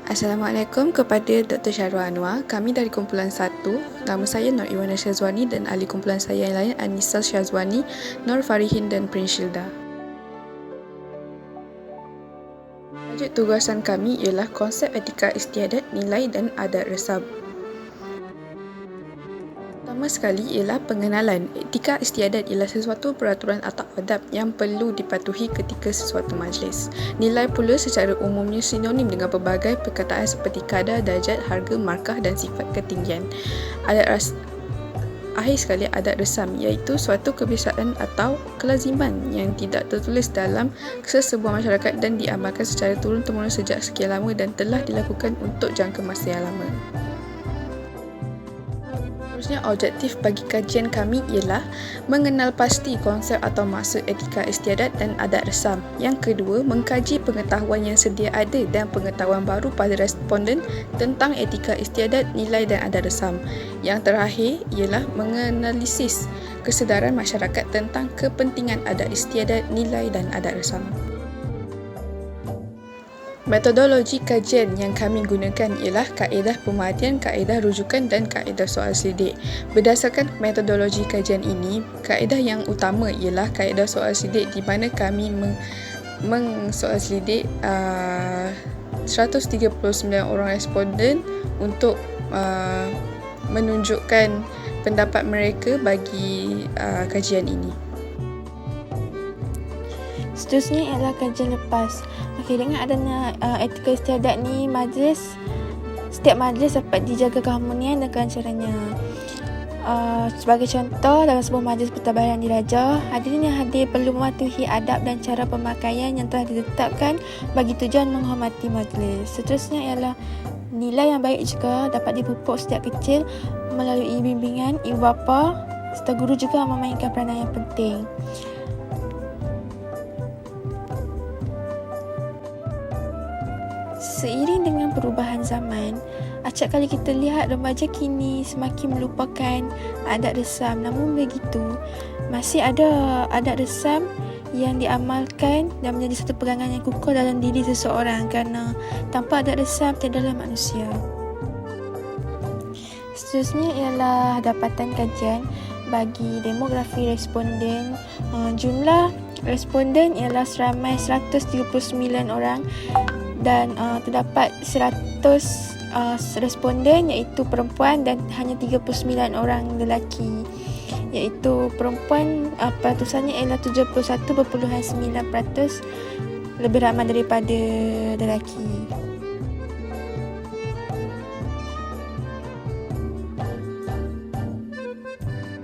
Assalamualaikum kepada Dr. Syahrul Anwar. Kami dari kumpulan 1. Nama saya Nur Iwana Syazwani dan ahli kumpulan saya yang lain Anissa Syazwani, Nur Farihin dan Prince Shilda. Tajuk tugasan kami ialah konsep etika istiadat, nilai dan adat resam. Pertama sekali ialah pengenalan. Etika istiadat ialah sesuatu peraturan atau adab yang perlu dipatuhi ketika sesuatu majlis. Nilai pula secara umumnya sinonim dengan pelbagai perkataan seperti kadar, darjat, harga, markah dan sifat ketinggian. Akhir sekali, adat resam iaitu suatu kebiasaan atau kelaziman yang tidak tertulis dalam sesebuah masyarakat dan diamalkan secara turun-temurun sejak sekian lama dan telah dilakukan untuk jangka masa yang lama. Seterusnya, objektif bagi kajian kami ialah mengenal pasti konsep atau maksud etika istiadat dan adat resam. Yang kedua, mengkaji pengetahuan yang sedia ada dan pengetahuan baru pada responden tentang etika istiadat, nilai dan adat resam. Yang terakhir ialah menganalisis kesedaran masyarakat tentang kepentingan adat istiadat, nilai dan adat resam. Metodologi kajian yang kami gunakan ialah kaedah pemerhatian, kaedah rujukan dan kaedah soal selidik. Berdasarkan metodologi kajian ini, kaedah yang utama ialah kaedah soal selidik di mana kami soal selidik 139 orang responden untuk menunjukkan pendapat mereka bagi kajian ini. Seterusnya ialah kajian lepas. Dengan adanya etika istiadat ni, setiap majlis dapat dijaga keharmonian dan kelancarannya. Sebagai contoh, dalam sebuah majlis pentadbiran diraja, hadirin yang hadir perlu mematuhi adab dan cara pemakaian yang telah ditetapkan bagi tujuan menghormati majlis. Seterusnya ialah nilai yang baik juga dapat dipupuk sejak kecil melalui bimbingan ibu bapa serta guru juga memainkan peranan yang penting. Seiring dengan perubahan zaman, acap kali kita lihat remaja kini semakin melupakan adat resam. Namun begitu, masih ada adat resam yang diamalkan dan menjadi satu pegangan yang kukuh dalam diri seseorang kerana tanpa adat resam tiadalah manusia. Seterusnya ialah dapatan kajian bagi demografi responden. Jumlah responden ialah seramai 139 orang dan terdapat 100 responden iaitu perempuan dan hanya 39 orang lelaki, iaitu perempuan peratusannya ialah 71.9%, lebih ramai daripada lelaki.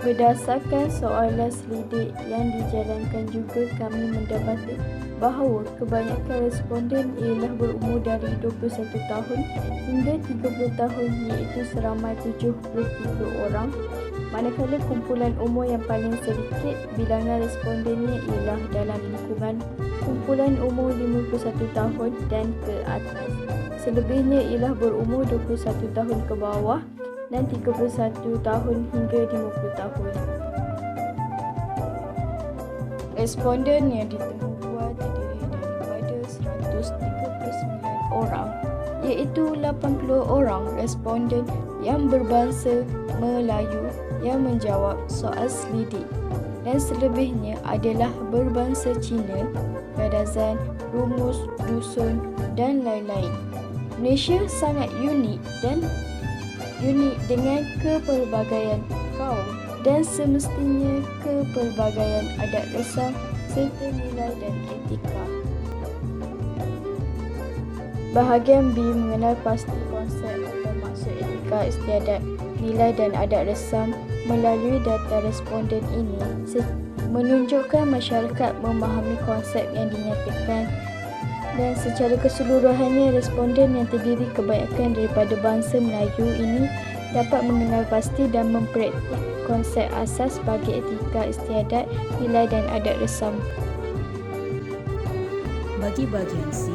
Berdasarkan soalan selidik yang dijalankan juga kami mendapati bahawa kebanyakan responden ialah berumur dari 21 tahun hingga 30 tahun iaitu seramai 73 orang, manakala kumpulan umur yang paling sedikit bilangan respondennya ialah dalam lingkungan kumpulan umur 51 tahun dan ke atas. Selebihnya ialah berumur 21 tahun ke bawah dan 31 tahun hingga 50 tahun. Responden yang ditemubuat terdiri daripada 139 orang, iaitu 80 orang responden yang berbangsa Melayu yang menjawab soal selidik dan selebihnya adalah berbangsa Cina, Kadazan, Rumus, Dusun dan lain-lain. Malaysia sangat unik dengan kepelbagaian kaum dan semestinya kepelbagaian adat resam serta nilai dan etika. Bahagian B, mengenal pasti konsep atau maksud etika istiadat, nilai dan adat resam melalui data responden ini menunjukkan masyarakat memahami konsep yang dinyatakan dan secara keseluruhannya responden yang terdiri kebanyakan daripada bangsa Melayu ini dapat mengenal pasti dan mempraktik konsep asas bagi etika istiadat, nilai dan adat resam. Bagi bahagian C,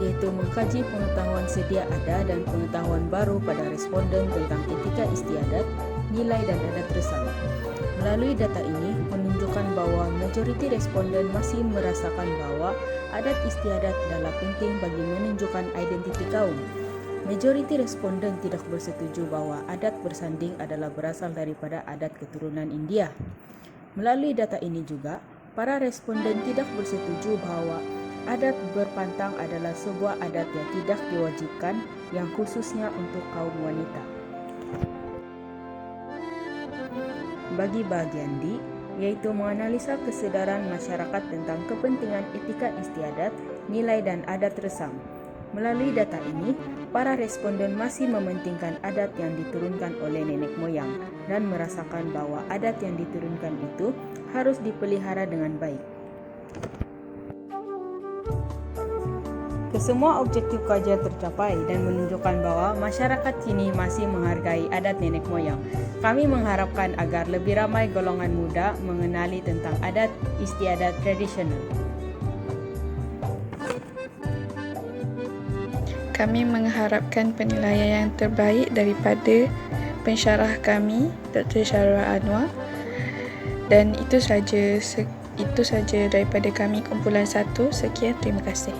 iaitu mengkaji pengetahuan sedia ada dan pengetahuan baru pada responden tentang etika istiadat, nilai dan adat resam. Melalui data ini menunjukkan bahawa majoriti responden masih merasakan bahawa adat istiadat adalah penting bagi menunjukkan identiti kaum. Majoriti responden tidak bersetuju bahawa adat bersanding adalah berasal daripada adat keturunan India. Melalui data ini juga, para responden tidak bersetuju bahawa adat berpantang adalah sebuah adat yang tidak diwajibkan yang khususnya untuk kaum wanita. Bagi bahagian D, iaitu menganalisa kesedaran masyarakat tentang kepentingan etika istiadat, nilai dan adat resam. Melalui data ini, para responden masih mementingkan adat yang diturunkan oleh nenek moyang dan merasakan bahawa adat yang diturunkan itu harus dipelihara dengan baik. Kesemua objektif kajian tercapai dan menunjukkan bahawa masyarakat kini masih menghargai adat nenek moyang. Kami mengharapkan agar lebih ramai golongan muda mengenali tentang adat istiadat tradisional. Kami mengharapkan penilaian yang terbaik daripada pensyarah kami, Dr. Syarah Anwar. Dan itu saja daripada kami kumpulan 1. Sekian, terima kasih.